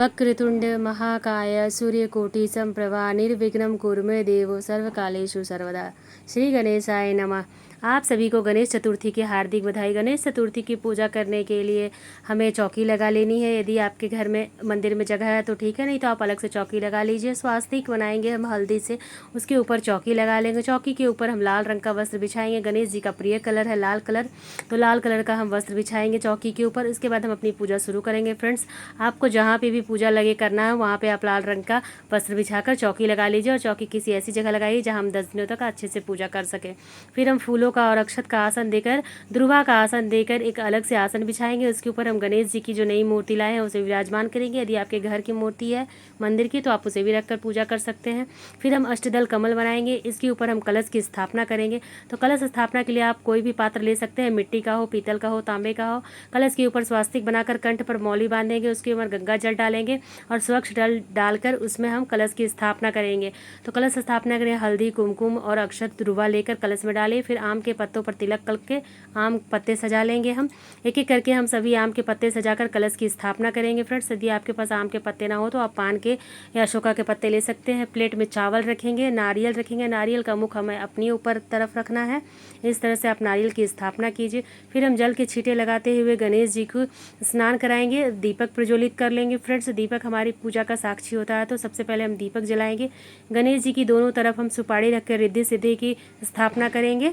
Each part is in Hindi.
वक्रतुंड महाकाय सूर्यकोटि संप्रभा निर्विघ्नं कुरु मे देव सर्वकालेषु सर्वदा। श्री गणेशाय नमः। आप सभी को गणेश चतुर्थी की हार्दिक बधाई। गणेश चतुर्थी की पूजा करने के लिए हमें चौकी लगा लेनी है। यदि आपके घर में मंदिर में जगह है तो ठीक है, नहीं तो आप अलग से चौकी लगा लीजिए। स्वास्तिक बनाएंगे हम हल्दी से, उसके ऊपर चौकी लगा लेंगे। चौकी के ऊपर हम लाल रंग का वस्त्र बिछाएंगे। गणेश जी का प्रिय कलर है लाल कलर, तो लाल कलर का हम वस्त्र बिछाएंगे चौकी के ऊपर। इसके बाद हम अपनी पूजा शुरू करेंगे। फ्रेंड्स, आपको जहाँ पे भी पूजा लगे करना है वहाँ पे आप लाल रंग का वस्त्र बिछाकर चौकी लगा लीजिए, और चौकी किसी ऐसी जगह लगाइए जहाँ हम 10 दिनों तक अच्छे से पूजा कर सकें। फिर हम फूलों का और अक्षत का आसन देकर, ध्रुवा का आसन देकर एक अलग से आसन बिछाएंगे। उसके ऊपर हम गणेश जी की जो नई मूर्ति लाए हैं उसे विराजमान करेंगे। यदि आपके घर की मूर्ति है मंदिर की तो आप उसे भी रखकर पूजा कर सकते हैं। फिर हम अष्टदल कमल बनाएंगे। इसके ऊपर हम कलश की स्थापना करेंगे। तो कलश स्थापना के लिए आप कोई भी पात्र ले सकते हैं, मिट्टी का हो, पीतल का हो, तांबे का हो। कलश के ऊपर स्वास्तिक बनाकर कंठ पर मौली बांधेंगे। उसके ऊपर गंगा जल डालेंगे और स्वच्छ जल डालकर उसमें हम कलश की स्थापना करेंगे। तो कलश स्थापना करें, हल्दी कुमकुम और अक्षत ध्रुवा लेकर कलश में डालें। फिर आम के पत्तों पर तिलक करके आम पत्ते सजा लेंगे। हम एक एक करके हम सभी आम के पत्ते सजाकर कलश की स्थापना करेंगे। फ्रेंड्स, यदि आपके पास आम के पत्ते ना हो तो आप पान के या अशोका के पत्ते ले सकते हैं। प्लेट में चावल रखेंगे, नारियल रखेंगे। नारियल का मुख हमें अपनी ऊपर तरफ रखना है। इस तरह से आप नारियल की स्थापना कीजिए। फिर हम जल के छींटे लगाते हुए गणेश जी को स्नान कराएंगे। दीपक प्रज्वलित कर लेंगे। फ्रेंड्स, दीपक हमारी पूजा का साक्षी होता है, तो सबसे पहले हम दीपक जलाएंगे। गणेश जी की दोनों तरफ हम सुपारी रखकर रिद्धि सिद्धि की स्थापना करेंगे।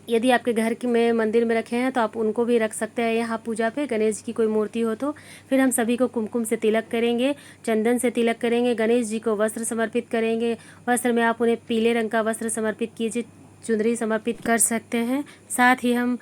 यदि आपके घर की में मंदिर में रखे हैं तो आप उनको भी रख सकते हैं यहाँ पूजा पे, गणेश जी की कोई मूर्ति हो तो। फिर हम सभी को कुमकुम से तिलक करेंगे, चंदन से तिलक करेंगे। गणेश जी को वस्त्र समर्पित करेंगे। वस्त्र में आप उन्हें पीले रंग का वस्त्र समर्पित कीजिए, चुंदरी समर्पित कर सकते हैं। साथ ही हम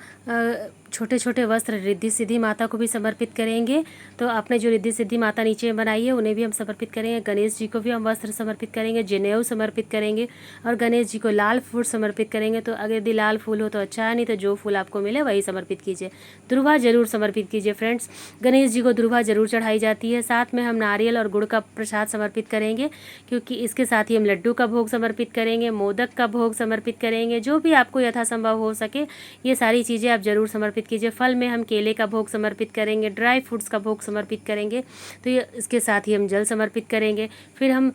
छोटे छोटे वस्त्र रिद्धि सिद्धि माता को भी समर्पित करेंगे। तो आपने जो रिद्धि सिद्धि माता नीचे बनाई है उन्हें भी हम समर्पित करेंगे। गणेश जी को भी हम वस्त्र समर्पित करेंगे, जनेऊ समर्पित करेंगे, और गणेश जी को लाल फूल समर्पित करेंगे। तो अगर यदि लाल फूल हो तो अच्छा है, नहीं तो जो फूल आपको मिले वही समर्पित कीजिए। ध्रुवा जरूर समर्पित कीजिए। फ्रेंड्स, गणेश जी को ध्रुवा जरूर चढ़ाई जाती है। साथ में हम नारियल और गुड़ का प्रसाद समर्पित करेंगे, क्योंकि इसके साथ ही हम लड्डू का भोग समर्पित करेंगे, मोदक का भोग समर्पित करेंगे। जो भी आपको यथासंभव हो सके ये सारी चीज़ें आप जरूर समर्पित कीजिए। फल में हम केले का भोग समर्पित करेंगे, ड्राई फ्रूट्स का भोग समर्पित करेंगे। तो ये इसके साथ ही हम जल समर्पित करेंगे। फिर हम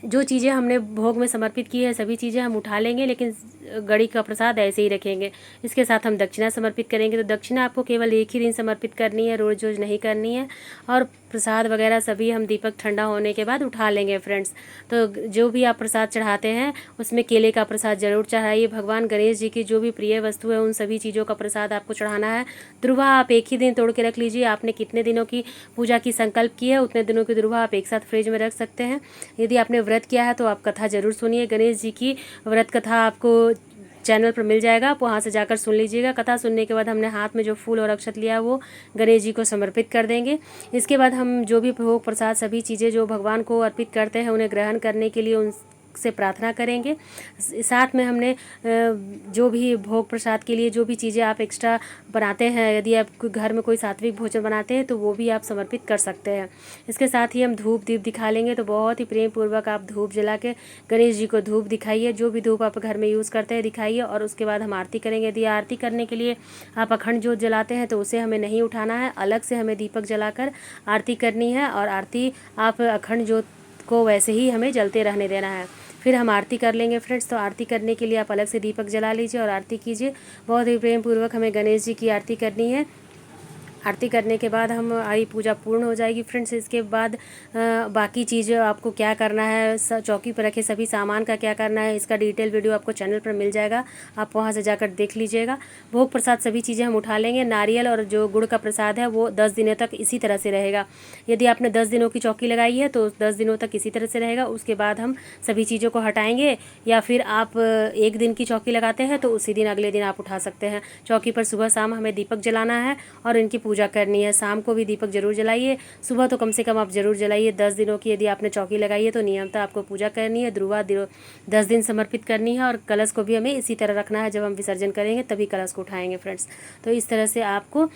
जो चीज़ें हमने भोग में समर्पित की है सभी चीज़ें हम उठा लेंगे, लेकिन गड़ी का प्रसाद ऐसे ही रखेंगे। इसके साथ हम दक्षिणा समर्पित करेंगे। तो दक्षिणा आपको केवल एक ही दिन समर्पित करनी है, रोज़ रोज़ नहीं करनी है। और प्रसाद वगैरह सभी हम दीपक ठंडा होने के बाद उठा लेंगे। फ्रेंड्स, तो जो भी आप प्रसाद चढ़ाते हैं उसमें केले का प्रसाद जरूर चढ़ाइए। भगवान गणेश जी की जो भी प्रिय वस्तु है उन सभी चीज़ों का प्रसाद आपको चढ़ाना है। ध्रुवा आप एक ही दिन तोड़ के रख लीजिए। आपने कितने दिनों की पूजा की संकल्प की है उतने दिनों की ध्रुवा आप एक साथ फ्रिज में रख सकते हैं। यदि आपने व्रत किया है तो आप कथा जरूर सुनिए। गणेश जी की व्रत कथा आपको चैनल पर मिल जाएगा, आप वहाँ से जाकर सुन लीजिएगा। कथा सुनने के बाद हमने हाथ में जो फूल और अक्षत लिया वो गणेश जी को समर्पित कर देंगे। इसके बाद हम जो भी भोग प्रसाद सभी चीज़ें जो भगवान को अर्पित करते हैं उन्हें ग्रहण करने के लिए उनसे प्रार्थना करेंगे। साथ में हमने जो भी भोग प्रसाद के लिए जो भी चीज़ें आप एक्स्ट्रा बनाते हैं, यदि आप घर में कोई सात्विक भोजन बनाते हैं तो वो भी आप समर्पित कर सकते हैं। इसके साथ ही हम धूप दीप दिखा लेंगे। तो बहुत ही प्रेम पूर्वक आप धूप जला के गणेश जी को धूप दिखाइए। जो भी धूप आप घर में यूज़ करते हैं दिखाइए, और उसके बाद हम आरती करेंगे। यदि आरती करने के लिए आप अखंड ज्योत जलाते हैं तो उसे हमें नहीं उठाना है, अलग से हमें दीपक जलाकर आरती करनी है। और आरती आप अखंड ज्योत को वैसे ही हमें जलते रहने देना है। फिर हम आरती कर लेंगे। फ्रेंड्स, तो आरती करने के लिए आप अलग से दीपक जला लीजिए और आरती कीजिए। बहुत ही प्रेम पूर्वक हमें गणेश जी की आरती करनी है। आरती करने के बाद हमारी पूजा पूर्ण हो जाएगी। फ्रेंड्स, इसके बाद बाकी चीज़ें आपको क्या करना है, चौकी पर रखे सभी सामान का क्या करना है, इसका डिटेल वीडियो आपको चैनल पर मिल जाएगा, आप वहां से जाकर देख लीजिएगा। भोग प्रसाद सभी चीज़ें हम उठा लेंगे। नारियल और जो गुड़ का प्रसाद है वो 10 दिनों तक इसी तरह से रहेगा। यदि आपने 10 दिनों की चौकी लगाई है तो 10 दिनों तक इसी तरह से रहेगा। उसके बाद हम सभी चीज़ों को हटाएंगे, या फिर आप एक दिन की चौकी लगाते हैं तो उसी दिन अगले दिन आप उठा सकते हैं। चौकी पर सुबह शाम हमें दीपक जलाना है और इनकी पूजा करनी है। शाम को भी दीपक जरूर जलाइए, सुबह तो कम से कम आप जरूर जलाइए। 10 दिनों की यदि आपने चौकी लगाई है तो नियमतः आपको पूजा करनी है। ध्रुवा 10 दिन समर्पित करनी है, और कलश को भी हमें इसी तरह रखना है। जब हम विसर्जन करेंगे तभी कलश को उठाएंगे। फ्रेंड्स, तो इस तरह से आपको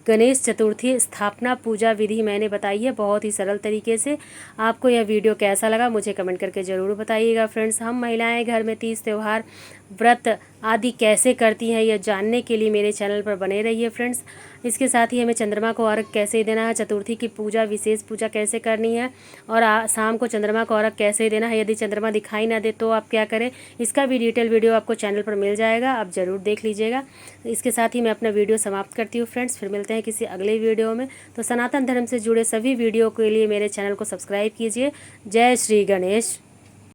गणेश चतुर्थी स्थापना पूजा विधि मैंने बताई है बहुत ही सरल तरीके से। आपको यह वीडियो कैसा लगा मुझे कमेंट करके ज़रूर बताइएगा। फ्रेंड्स, हम महिलाएं घर में तीज त्यौहार व्रत आदि कैसे करती हैं, यह जानने के लिए मेरे चैनल पर बने रहिए फ्रेंड्स। इसके साथ ही हमें चंद्रमा को अर्घ कैसे देना है, चतुर्थी की पूजा विशेष पूजा कैसे करनी है और शाम को चंद्रमा को अर्घ कैसे देना है। यदि चंद्रमा दिखाई ना दे तो आप क्या करें, इसका भी डिटेल वीडियो आपको चैनल पर मिल जाएगा, आप ज़रूर देख लीजिएगा। इसके साथ ही मैं अपना वीडियो समाप्त करती हूँ फ्रेंड्स, फिर मिलते हैं किसी अगले वीडियो में। तो सनातन धर्म से जुड़े सभी वीडियो के लिए मेरे चैनल को सब्सक्राइब कीजिए। जय श्री गणेश।